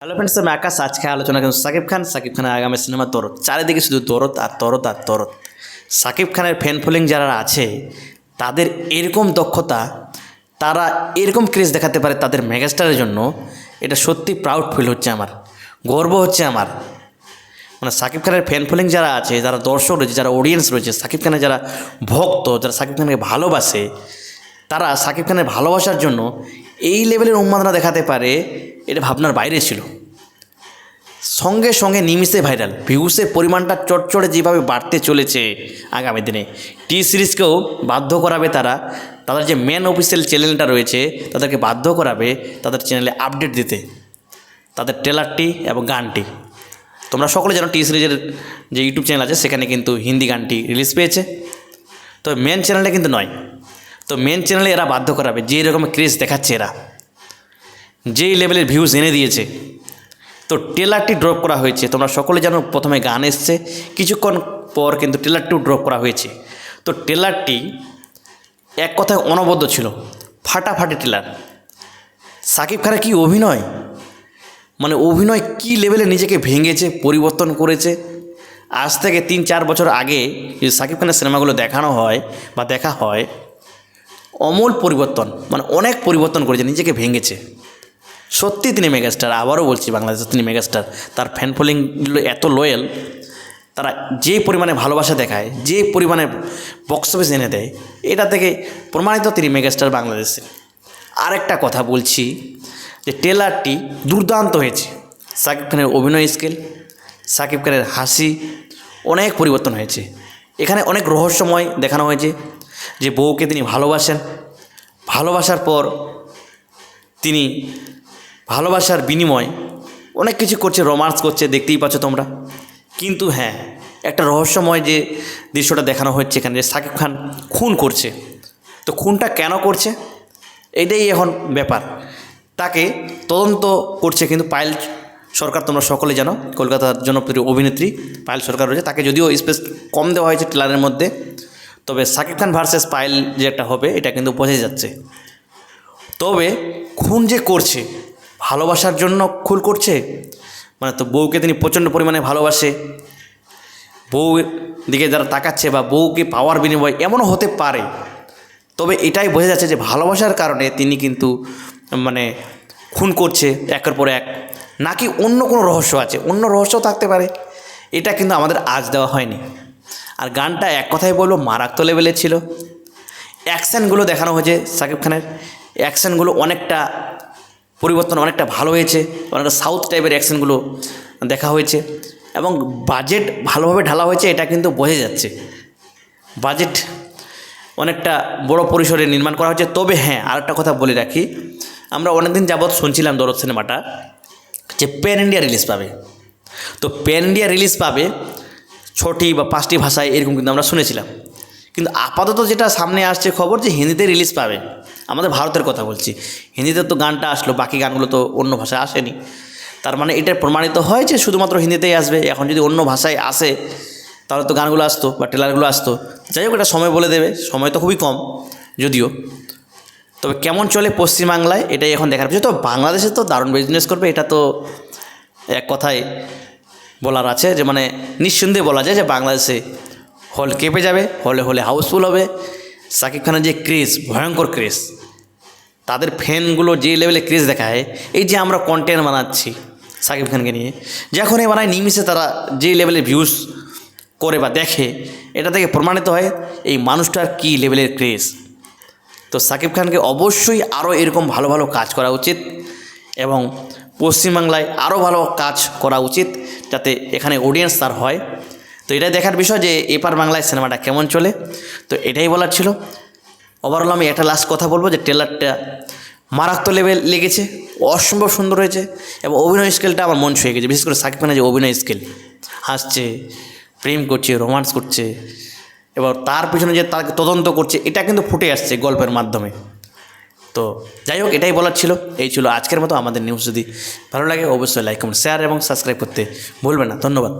Hello friends, আমি আকাশ। আজকে আলোচনা করব সাকিব খানের আগামী সিনেমা দরদ। চারিদিকে শুধু দরদ আর দরদ আর দরদ। সাকিব খানের ফ্যান ফলোয়িং যারা আছে তাদের এরকম দক্ষতা, তারা এরকম ক্রেজ দেখাতে পারে তাদের মেগাস্টারের জন্য, এটা সত্যি প্রাউড ফিল হচ্ছে আমার, গর্ব হচ্ছে আমার। মানে সাকিব খানের ফ্যান ফলোয়িং যারা আছে, যারা দর্শক রয়েছে, যারা অডিয়েন্স রয়েছে, সাকিব খানের যারা ভক্ত, যারা সাকিব খানকে ভালোবাসে, তারা সাকিব খানের ভালোবাসার জন্য এই লেভেলের উন্মাদনা দেখাতে পারে, এটা ভাবনার বাইরে ছিল। সঙ্গে সঙ্গে নিমিষে ভাইরাল, ভিউসের পরিমাণটা চটচড়ে যেভাবে বাড়তে চলেছে, আগামী দিনে টি সিরিজকেও বাধ্য করাবে তারা, তাদের যে মেন অফিসিয়াল চ্যানেলটা রয়েছে তাদেরকে বাধ্য করাবে তাদের চ্যানেলে আপডেট দিতে, তাদের ট্রেলারটি এবং গানটি। তোমরা সকলে জানো টি সিরিজের যে ইউটিউব চ্যানেল আছে সেখানে কিন্তু হিন্দি গানটি রিলিজ পেয়েছে, তো মেন চ্যানেলটা কিন্তু নয়। তো মেন চ্যানেলে এরা বাধ্য করাবে, যে এরকম ক্রেজ দেখাচ্ছে এরা, যেই লেভেলের ভিউজ এনে দিয়েছে। তো ট্রেলারটি ড্রপ করা হয়েছে, তোমরা সকলে জানো প্রথমে গান এসছে, কিছুক্ষণ পর কিন্তু ট্রেলারটিও ড্রপ করা হয়েছে। তো ট্রেলারটি এক কথায় অনবদ্য ছিল, ফাটাফাটি ট্রেলার। সাকিব খানের কি অভিনয়, মানে অভিনয় কি লেভেলে নিজেকে ভেঙেছে, পরিবর্তন করেছে। আজ থেকে 3-4 বছর আগে যদি সাকিব খানের সিনেমাগুলো দেখানো হয় বা দেখা হয়, অমূল পরিবর্তন, মানে অনেক পরিবর্তন করেছে, নিজেকে ভেঙেছে। সত্যি তিনি মেগাস্টার, আবারও বলছি বাংলাদেশে তিনি মেগাস্টার। তার ফ্যান ফলোয়িংগুলো এত লয়াল, তারা যে পরিমাণে ভালোবাসা দেখায়, যে পরিমাণে বক্স অফিস এনে দেয়, এটা থেকে প্রমাণিত তিনি মেগাস্টার বাংলাদেশে। আরেকটা কথা বলছি যে ট্রেলারটি দুর্দান্ত হয়েছে। সাকিব খানের অভিনয় স্কিল, সাকিব খানের হাসি, অনেক পরিবর্তন হয়েছে। এখানে অনেক রহস্যময় দেখানো হয়েছে যে বউকে তিনি ভালোবাসেন, ভালোবাসার পর তিনি ভালোবাসার বিনিময় অনেক কিছু করছে, রোমান্স করছে, দেখতেই পাচ্ছ তোমরা। কিন্তু হ্যাঁ, একটা রহস্যময় যে দৃশ্যটা দেখানো হচ্ছে এখানে, যে সাকিব খান খুন করছে। তো খুনটা কেন করছে, এটাই এখন ব্যাপার। তাকে তদন্ত করছে কিন্তু পায়েল সরকার, তোমরা সকলে জানো কলকাতার জনপ্রিয় অভিনেত্রী পায়েল সরকার রয়েছে। তাকে যদিও স্পেস কম দেওয়া হয়েছে ট্রেলারের মধ্যে, তবে সাকিব খান ভার্সেস পায়েল যে একটা হবে এটা কিন্তু বোঝাই যাচ্ছে। তবে খুন যে করছে, ভালোবাসার জন্য খুন করছে, মানে তো বউকে তিনি প্রচণ্ড পরিমাণে ভালোবাসে, বউ দিকে যারা তাকাচ্ছে বা বউকে পাওয়ার বিনিময় এমনও হতে পারে। তবে এটাই বোঝা যাচ্ছে যে ভালোবাসার কারণে তিনি কিন্তু মানে খুন করছে একের পর এক, নাকি অন্য কোনো রহস্য আছে, অন্য রহস্যও থাকতে পারে। এটা কিন্তু আমাদের আজ দেওয়া হয়নি। আর গানটা এক কথায় বলবো মারাত্মক লেভেলের ছিল। অ্যাকশানগুলো দেখানো হয়েছে সাকিব খানের, অ্যাকশানগুলো অনেকটা পরিবর্তন, অনেকটা ভালো হয়েছে, অনেকটা সাউথ টাইপের অ্যাকশানগুলো দেখা হয়েছে। এবং বাজেট ভালোভাবে ঢালা হয়েছে, এটা কিন্তু বোঝা যাচ্ছে। বাজেট অনেকটা বড় পরিসরে নির্মাণ করা হয়েছে। তবে হ্যাঁ, আরেকটা কথা বলে রাখি, আমরা অনেকদিন যাবৎ শুনছিলাম দরদ সিনেমাটা যে প্যান ইন্ডিয়া রিলিজ পাবে। তো প্যান ইন্ডিয়া রিলিজ পাবে 6টি বা 5টি ভাষায়, এরকম কিন্তু আমরা শুনেছিলাম। কিন্তু আপাতত যেটা সামনে আসছে খবর, যে হিন্দিতে রিলিজ পাবে। আমাদের ভারতের কথা বলছি, হিন্দিতে তো গানটা আসলো, বাকি গানগুলো তো অন্য ভাষায় আসেনি। তার মানে এটা প্রমাণিত হয় যে শুধুমাত্র হিন্দিতেই আসবে। এখন যদি অন্য ভাষায় আসে তাহলে তো গানগুলো আসতো বা ট্রেলারগুলো আসতো। যাই হোক, এটা সময় বলে দেবে, সময় তো খুবই কম যদিও। তবে কেমন চলে পশ্চিমবাংলায় এটাই এখন দেখার বিষয়। তো বাংলাদেশে তো দারুণ বিজনেস করবে, এটা তো এক কথায় বলার আছে, যে মানে নিঃসন্দেহে বলা যায় যে বাংলাদেশে হল কেঁপে যাবে, হলে হলে হাউসফুল হবে। সাকিব খানের যে ক্রেজ, ভয়ঙ্কর ক্রেজ, তাদের ফ্যানগুলো যে লেভেলে ক্রেজ দেখায়, এই যে আমরা কন্টেন্ট বানাচ্ছি সাকিব খানকে নিয়ে, যখনই বানায় নিমিষে তারা যে লেভেলে ভিউজ করে বা দেখে, এটা থেকে প্রমাণিত হয় এই মানুষটার কী লেভেলের ক্রেজ। তো সাকিব খানকে অবশ্যই আরও এরকম ভালো ভালো কাজ করা উচিত, এবং পশ্চিমবাংলায় আরও ভালো কাজ করা উচিত, যাতে এখানে অডিয়েন্স তার হয়। তো এটাই দেখার বিষয় যে এপার বাংলায় সিনেমাটা কেমন চলে। তো এটাই বলার ছিল। ওভারঅল আমি একটা লাস্ট কথা বলবো যে ট্রেলারটা মারাত্মক লেভেল লেগেছে, অসম্ভব সুন্দর হয়েছে, এবং অভিনয় স্কিলটা আমার মন ছুঁয়ে গেছে। বিশেষ করে সাকিব খানের যে অভিনয় স্কিল, হাসছে, প্রেম করছে, রোমান্স করছে, এবার তার পিছনে যে তাকে তদন্ত করছে, এটা কিন্তু ফুটে আসছে গল্পের মাধ্যমে। তো যাই হোক, এটাই বলার ছিল। এই ছিল আজকের মতো আমাদের নিউজ। যদি ভালো লাগে অবশ্যই লাইক, কমেন্ট, শেয়ার এবং সাবস্ক্রাইব করতে ভুলবেন না। ধন্যবাদ।